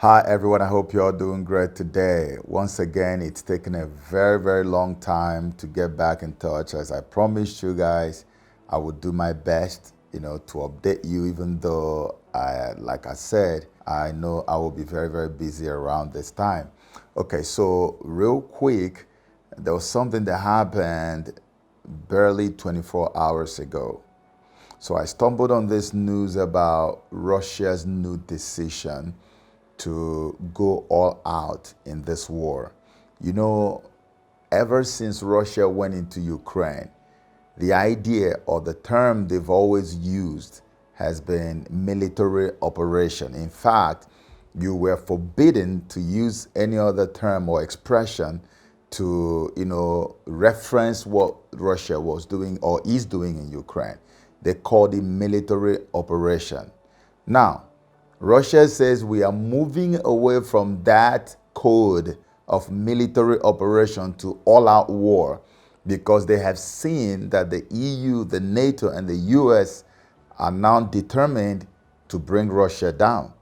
Hi everyone, I hope you're all doing great today. Once again, it's taken a very long time to get back in touch. As I promised you guys, I would do my best, to update you, even though like I said, I know I will be very busy around this time. Okay, so real quick, there was something that happened barely 24 hours ago. So I stumbled on this news about Russia's new decision to go all out in this war. Ever since Russia went into Ukraine, the idea or the term they've always used has been military operation. In fact, you were forbidden to use any other term or expression to, reference what Russia was doing or is doing in Ukraine. They called it military operation. Now, Russia says we are moving away from that code of military operation to all-out war because they have seen that the EU, the NATO, and the US are now determined to bring Russia down.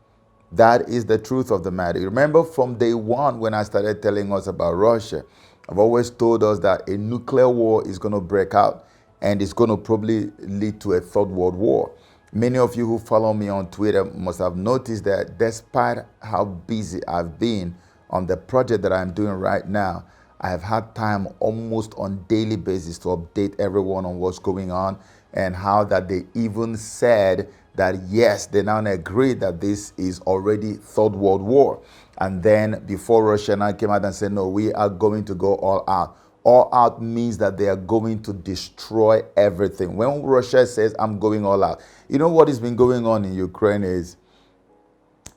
That is the truth of the matter. Remember from day one when I started telling us about Russia, I've always told us that a nuclear war is going to break out and it's going to probably lead to a third world war. Many of you who follow me on Twitter must have noticed that despite how busy I've been on the project that I'm doing right now, I have had time almost on daily basis to update everyone on what's going on and how that they even said that yes, they now agree that this is already third world war. And then before Russia now came out and said, no, we are going to go all out. All out means that they are going to destroy everything. When Russia says, I'm going all out, you know what has been going on in Ukraine is,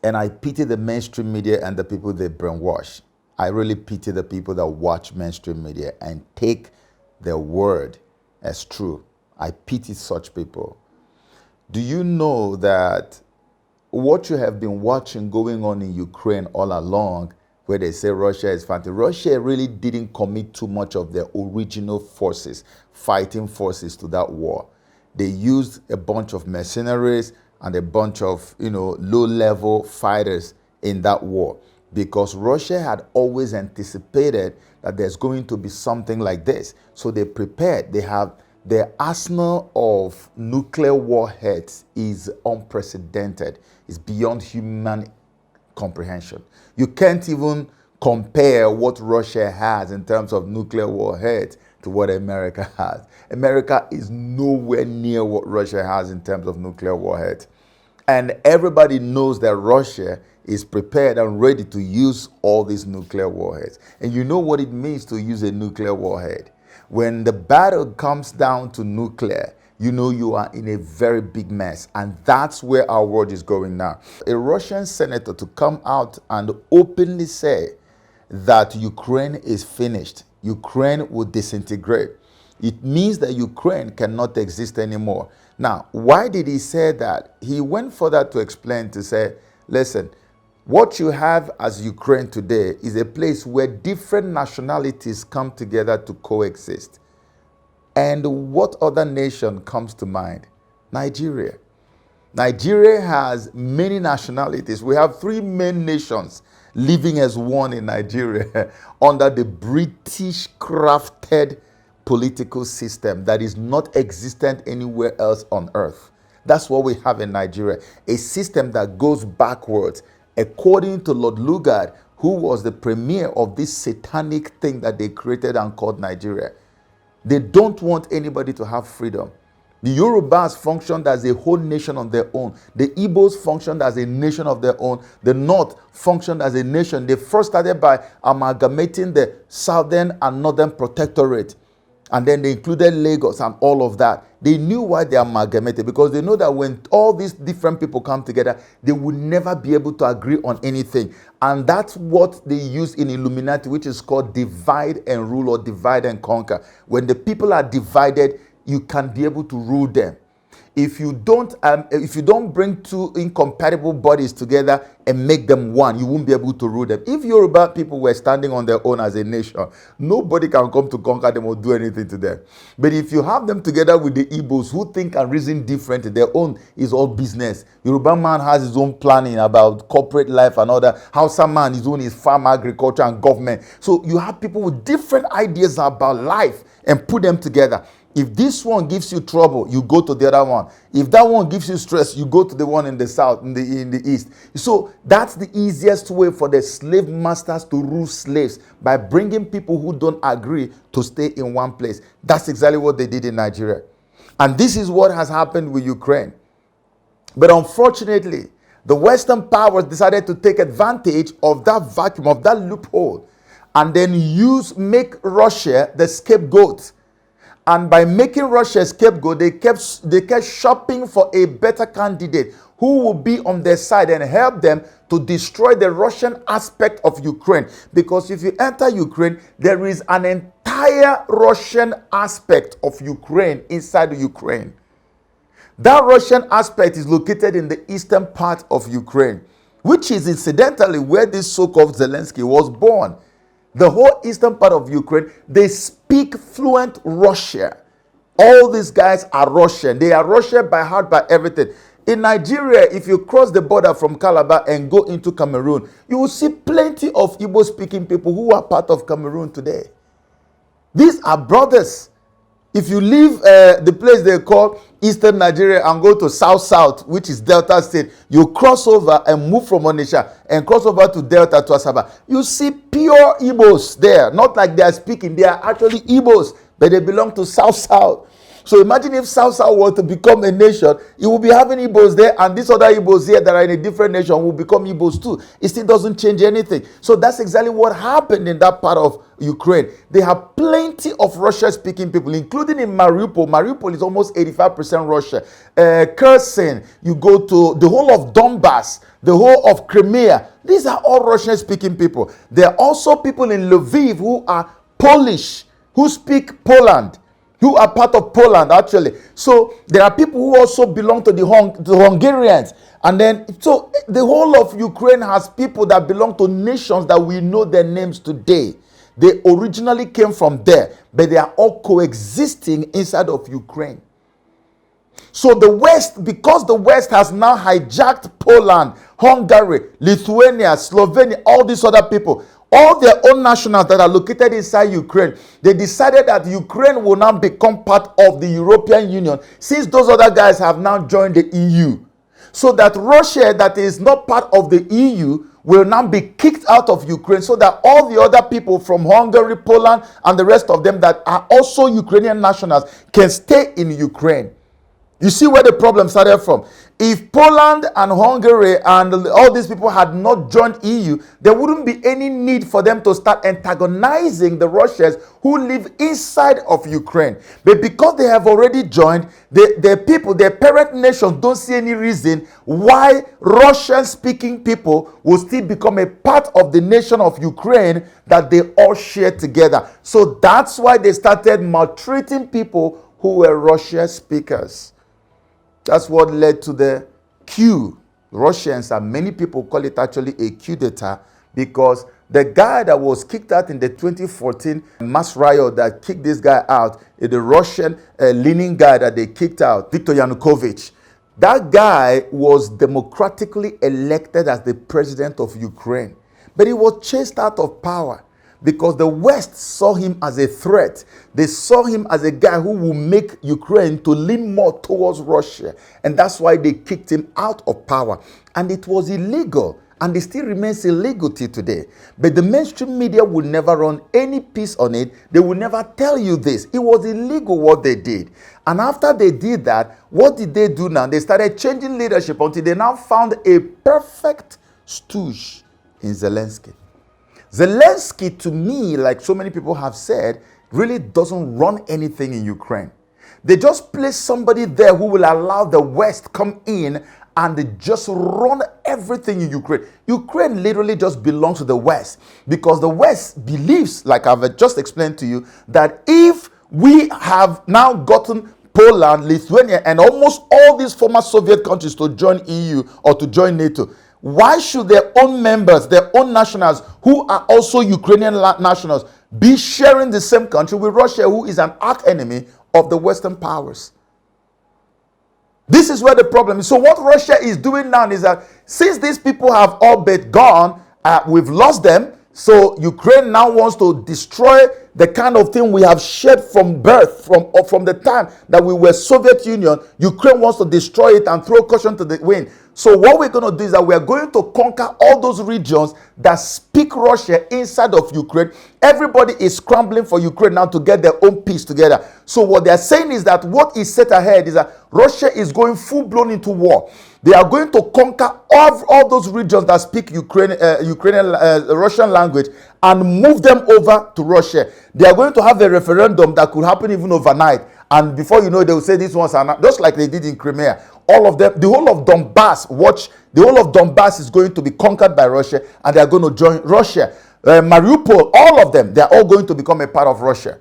and I pity the mainstream media and the people they brainwash. I really pity the people that watch mainstream media and take their word as true. I pity such people. Do you know that what you have been watching going on in Ukraine all along, where they say Russia is fighting, Russia really didn't commit too much of their original forces, fighting forces to that war. They used a bunch of mercenaries and a bunch of, low-level fighters in that war because Russia had always anticipated that there's going to be something like this. So they prepared. They have their arsenal of nuclear warheads is unprecedented. It's beyond human comprehension. You can't even compare what Russia has in terms of nuclear warheads to what America has. America is nowhere near what Russia has in terms of nuclear warheads. And everybody knows that Russia is prepared and ready to use all these nuclear warheads. And you know what it means to use a nuclear warhead. When the battle comes down to nuclear, you know you are in a very big mess. And that's where our world is going now. A Russian senator to come out and openly say that Ukraine is finished. Ukraine will disintegrate. It means that Ukraine cannot exist anymore. Now, why did he say that? He went further to explain, to say, listen, what you have as Ukraine today is a place where different nationalities come together to coexist. And what other nation comes to mind? Nigeria. Nigeria has many nationalities. We have three main nations living as one in Nigeria under the British crafted political system that is not existent anywhere else on earth. That's what we have in Nigeria, a system that goes backwards. According to Lord Lugard, who was the premier of this satanic thing that they created and called Nigeria, they don't want anybody to have freedom. The Yorubas functioned as a whole nation on their own. The Igbos functioned as a nation of their own. The North functioned as a nation. They first started by amalgamating the Southern and Northern Protectorate. And then they included Lagos and all of that. They knew why they amalgamated because they know that when all these different people come together, they will never be able to agree on anything. And that's what they use in Illuminati, which is called divide and rule or divide and conquer. When the people are divided, you can be able to rule them. if you don't bring two incompatible bodies together and make them one, you won't be able to rule them. If Yoruba people were standing on their own as a nation, nobody can come to conquer them or do anything to them. But if you have them together with the Igbos who think and reason different, their own is all business. Yoruba man has his own planning about corporate life and all that. Hausa man, his own is farm, agriculture, and government. So you have people with different ideas about life and put them together. If this one gives you trouble, you go to the other one. If that one gives you stress, you go to the one in the south, in the east. So that's the easiest way for the slave masters to rule slaves, by bringing people who don't agree to stay in one place. That's exactly what they did in Nigeria. And this is what has happened with Ukraine. But unfortunately, the Western powers decided to take advantage of that vacuum, of that loophole, and then make Russia the scapegoat. And by making Russia a scapegoat, they kept shopping for a better candidate who will be on their side and help them to destroy the Russian aspect of Ukraine. Because if you enter Ukraine, there is an entire Russian aspect of Ukraine inside Ukraine. That Russian aspect is located in the eastern part of Ukraine, which is incidentally where this so-called Zelensky was born. The whole eastern part of Ukraine, they speak fluent Russian. All these guys are Russian. They are Russian by heart, by everything. In Nigeria, if you cross the border from Calabar and go into Cameroon, you will see plenty of Igbo-speaking people who are part of Cameroon today. These are brothers. If you leave the place they call Eastern Nigeria and go to South, which is Delta State, you cross over and move from Onitsha and cross over to Delta, to Asaba. You see pure Igbos there. Not like they are speaking. They are actually Igbos, but they belong to South. So imagine if South were to become a nation, it will be having Igbos there, and these other Igbos here that are in a different nation will become Igbos too. It still doesn't change anything. So that's exactly what happened in that part of Ukraine. They have plenty of Russian-speaking people, including in Mariupol. Mariupol is almost 85% Russia. Kherson, you go to the whole of Donbass, the whole of Crimea. These are all Russian-speaking people. There are also people in Lviv who are Polish, who speak Poland, who are part of Poland, actually. So there are people who also belong to the Hungarians. And then, so the whole of Ukraine has people that belong to nations that we know their names today. They originally came from there, but they are all coexisting inside of Ukraine. So the West, because the West has now hijacked Poland, Hungary, Lithuania, Slovenia, all these other people, all their own nationals that are located inside Ukraine, they decided that Ukraine will now become part of the European Union, since those other guys have now joined the EU. So that Russia, that is not part of the EU, will now be kicked out of Ukraine, so that all the other people from Hungary, Poland, and the rest of them that are also Ukrainian nationals can stay in Ukraine. You see where the problem started from. If Poland and Hungary and all these people had not joined EU, there wouldn't be any need for them to start antagonizing the Russians who live inside of Ukraine. But because they have already joined, their people, their parent nations, don't see any reason why Russian-speaking people will still become a part of the nation of Ukraine that they all share together. So that's why they started maltreating people who were Russian speakers. That's what led to the coup. Russians, and many people call it actually a coup d'etat, because the guy that was kicked out in the 2014 mass riot that kicked this guy out is the Russian leaning guy that they kicked out, Viktor Yanukovych. That guy was democratically elected as the president of Ukraine, but he was chased out of power because the West saw him as a threat. They saw him as a guy who will make Ukraine to lean more towards Russia. And that's why they kicked him out of power. And it was illegal. And it still remains illegal till today. But the mainstream media will never run any piece on it. They will never tell you this. It was illegal what they did. And after they did that, what did they do now? They started changing leadership until they now found a perfect stooge in Zelensky. Zelensky, to me, like so many people have said, really doesn't run anything in Ukraine. They just place somebody there who will allow the West come in and they just run everything in Ukraine. Ukraine literally just belongs to the West, because the West believes, like I've just explained to you, that if we have now gotten Poland, Lithuania, and almost all these former Soviet countries to join EU or to join NATO, why should their own members, their own nationals, who are also Ukrainian nationals, be sharing the same country with Russia, who is an arch enemy of the Western powers? This is where the problem is. So what Russia is doing now is that since these people have all but gone, we've lost them. So Ukraine now wants to destroy the kind of thing we have shared from birth, from the time that we were Soviet Union. Ukraine wants to destroy it and throw caution to the wind. So what we're going to do is that we are going to conquer all those regions that speak Russia inside of Ukraine. Everybody is scrambling for Ukraine now to get their own peace together. So what they're saying is that what is set ahead is that Russia is going full-blown into war. They are going to conquer all those regions that speak Russian language and move them over to Russia. They are going to have a referendum that could happen even overnight. And before you know it, they will say these ones are not, just like they did in Crimea. All of them, the whole of Donbass, the whole of Donbass is going to be conquered by Russia, and they are going to join Russia. Mariupol, all of them, they are all going to become a part of Russia.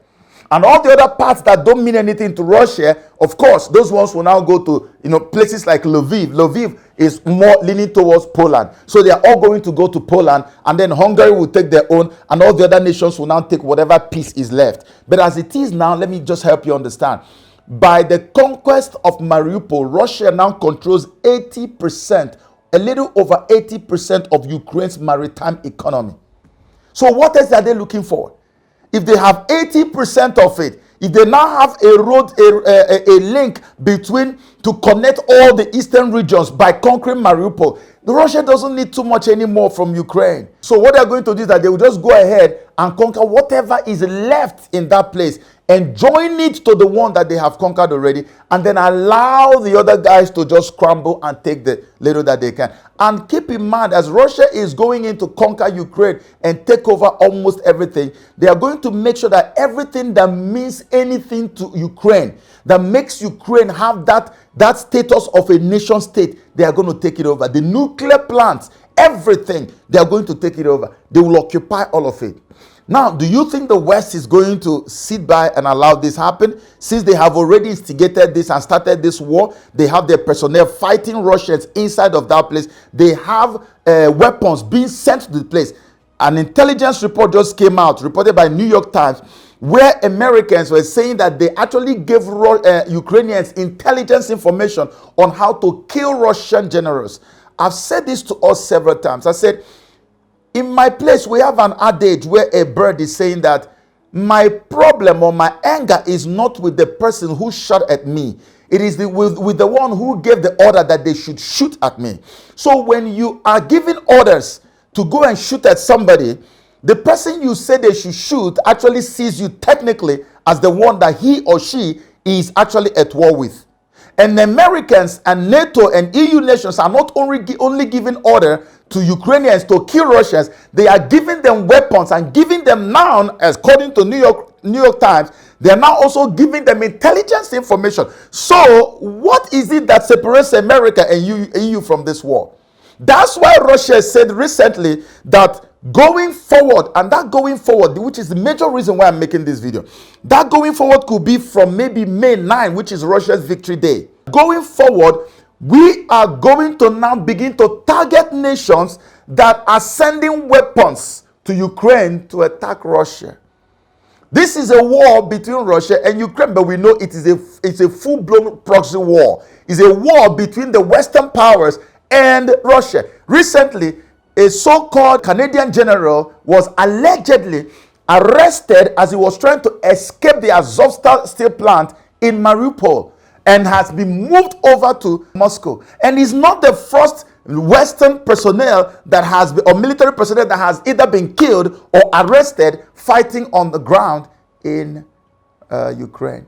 And all the other parts that don't mean anything to Russia, of course, those ones will now go to places like Lviv. Lviv is more leaning towards Poland. So they are all going to go to Poland, and then Hungary will take their own, and all the other nations will now take whatever piece is left. But as it is now, let me just help you understand. By the conquest of Mariupol, Russia now controls 80%, a little over 80% of Ukraine's maritime economy. So what else are they looking for? If they have 80% of it, if they now have a road, a link between to connect all the eastern regions by conquering Mariupol, Russia doesn't need too much anymore from Ukraine. So what they're going to do is that they will just go ahead and conquer whatever is left in that place and join it to the one that they have conquered already, and then allow the other guys to just scramble and take the little that they can. And keep in mind, as Russia is going in to conquer Ukraine and take over almost everything, they are going to make sure that everything that means anything to Ukraine, that makes Ukraine have that status of a nation state, they are going to take it over. The nuclear plants, everything, they are going to take it over. They will occupy all of it. Now, do you think the West is going to sit by and allow this happen? Since they have already instigated this and started this war, they have their personnel fighting Russians inside of that place. They have weapons being sent to the place. An intelligence report just came out, reported by New York Times, where Americans were saying that they actually gave Ukrainians intelligence information on how to kill Russian generals. I've said this to us several times. I said, in my place, we have an adage where a bird is saying that my problem or my anger is not with the person who shot at me. It is with the one who gave the order that they should shoot at me. So when you are giving orders to go and shoot at somebody, the person you say they should shoot actually sees you technically as the one that he or she is actually at war with. And the Americans and NATO and EU nations are not only giving order to Ukrainians to kill Russians, they are giving them weapons and giving them now, according to New York Times, they are now also giving them intelligence information. So what is it that separates America and EU from this war? That's why Russia said recently that going forward, and that going forward, which is the major reason why I'm making this video, that going forward could be from maybe May 9, which is Russia's victory day. Going forward, we are going to now begin to target nations that are sending weapons to Ukraine to attack Russia. This is a war between Russia and Ukraine, but we know it's a full-blown proxy war. It's a war between the Western powers and Russia. Recently, a so-called Canadian general was allegedly arrested as he was trying to escape the Azovstal steel plant in Mariupol and has been moved over to Moscow. And he's not the first Western personnel that has been, or military personnel that has either been killed or arrested fighting on the ground in Ukraine.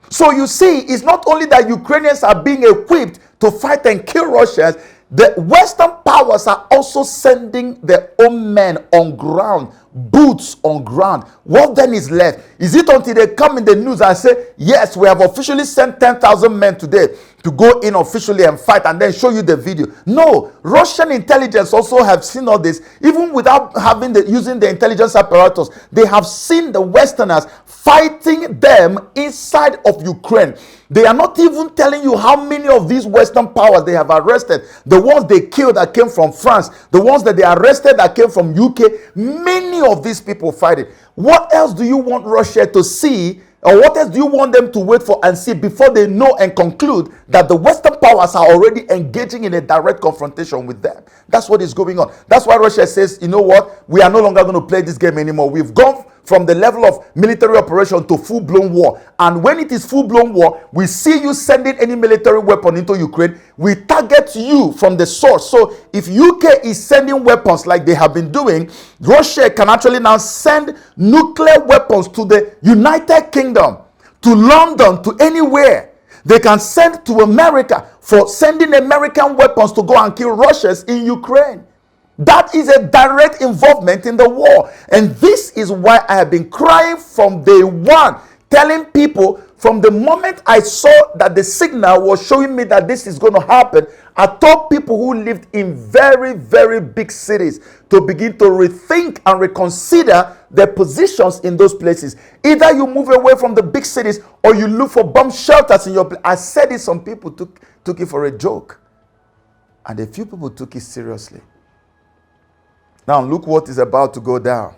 So you see, it's not only that Ukrainians are being equipped to fight and kill Russians, the Western powers are also sending their own men on ground, boots on ground. What then is left? Is it until they come in the news and say, yes, we have officially sent 10,000 men today, to go in officially and fight and then show you the video. No, Russian intelligence also have seen all this, even without having using the intelligence apparatus. They have seen the Westerners fighting them inside of Ukraine. They are not even telling you how many of these Western powers they have arrested. The ones they killed that came from France, the ones that they arrested that came from UK. Many of these people fighting. What else do you want Russia to see? Or what else do you want them to wait for and see before they know and conclude that the Western powers are already engaging in a direct confrontation with them? That's what is going on. That's why Russia says, you know what? We are no longer going to play this game anymore. We've gone from the level of military operation to full-blown war. And when it is full-blown war, we see you sending any military weapon into Ukraine, we target you from the source. So if UK is sending weapons like they have been doing, Russia can actually now send nuclear weapons to the United Kingdom, to London, to anywhere. They can send to America for sending American weapons to go and kill Russians in Ukraine. That is a direct involvement in the war. And this is why I have been crying from day one, telling people from the moment I saw that the signal was showing me that this is going to happen. I told people who lived in very, very big cities to begin to rethink and reconsider their positions in those places. Either you move away from the big cities or you look for bomb shelters in your place. I said it, some people took it for a joke. And a few people took it seriously. Now look what is about to go down.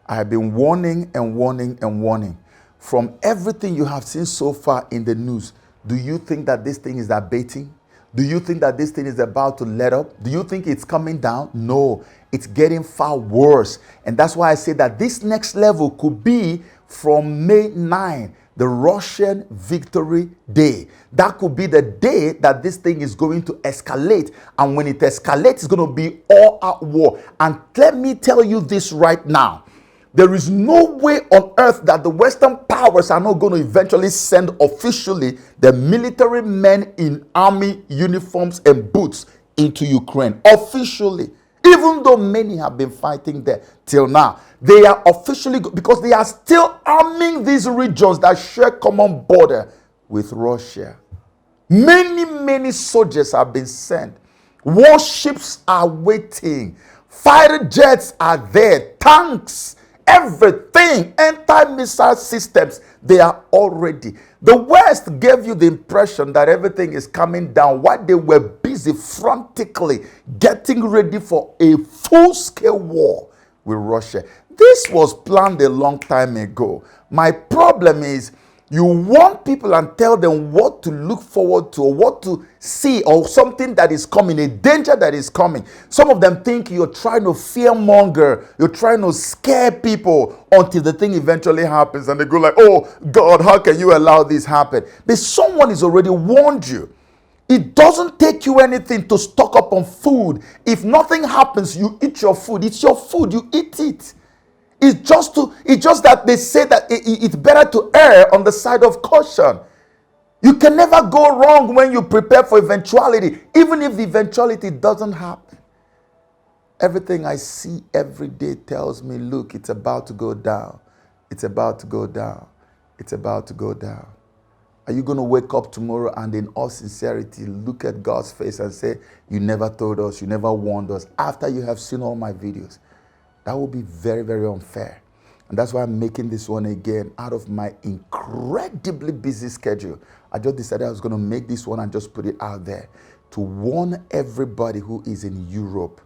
I have been warning and warning and warning. From everything you have seen so far in the news, do you think that this thing is abating? Do you think that this thing is about to let up? Do you think it's coming down? No, it's getting far worse. And that's why I say that this next level could be from May 9, the Russian Victory Day. That could be the day that this thing is going to escalate. And when it escalates, it's going to be all-out war. And let me tell you this right now. There is no way on earth that the Western powers are not going to eventually send officially the military men in army uniforms and boots into Ukraine. Officially. Even though many have been fighting there till now. They are officially, because they are still arming these regions that share common border with Russia. Many, many soldiers have been sent. Warships are waiting. Fighter jets are there. Tanks. Everything, anti-missile systems, they are all ready. The West gave you the impression that everything is coming down while they were busy frantically getting ready for a full-scale war with Russia. This was planned a long time ago. My problem is you warn people and tell them what to look forward to or what to see or something that is coming, a danger that is coming. Some of them think you're trying to fearmonger, you're trying to scare people until the thing eventually happens and they go like, oh God, how can you allow this happen? But someone has already warned you. It doesn't take you anything to stock up on food. If nothing happens, you eat your food. It's your food, you eat it. It's just that they say that it's better to err on the side of caution. You can never go wrong when you prepare for eventuality, even if the eventuality doesn't happen. Everything I see every day tells me, look, it's about to go down. It's about to go down. It's about to go down. Are you going to wake up tomorrow and in all sincerity look at God's face and say, you never told us, you never warned us, after you have seen all my videos? That would be very, very unfair. And that's why I'm making this one again out of my incredibly busy schedule. I just decided I was going to make this one and just put it out there to warn everybody who is in Europe,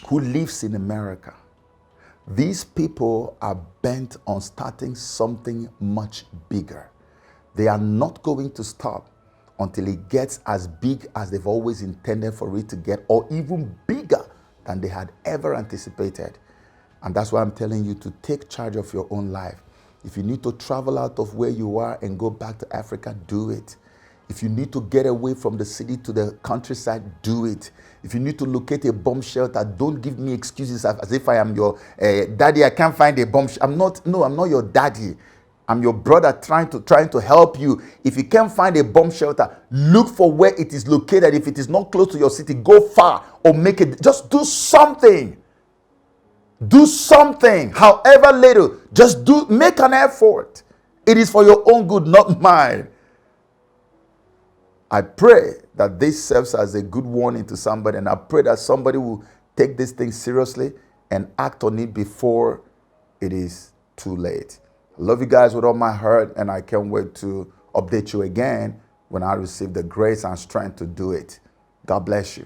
who lives in America. These people are bent on starting something much bigger. They are not going to stop until it gets as big as they've always intended for it to get, or even bigger than they had ever anticipated. And that's why I'm telling you to take charge of your own life. If you need to travel out of where you are and go back to Africa, do it. If you need to get away from the city to the countryside, do it. If you need to locate a bomb shelter, don't give me excuses as if I am your daddy. I can't find a bomb shelter. I'm not your daddy. I'm your brother trying to help you. If you can't find a bomb shelter, look for where it is located. If it is not close to your city, go far or make it. Just do something. Do something, however little. Just make an effort. It is for your own good, not mine. I pray that this serves as a good warning to somebody, and I pray that somebody will take this thing seriously and act on it before it is too late. I love you guys with all my heart, and I can't wait to update you again when I receive the grace and strength to do it. God bless you.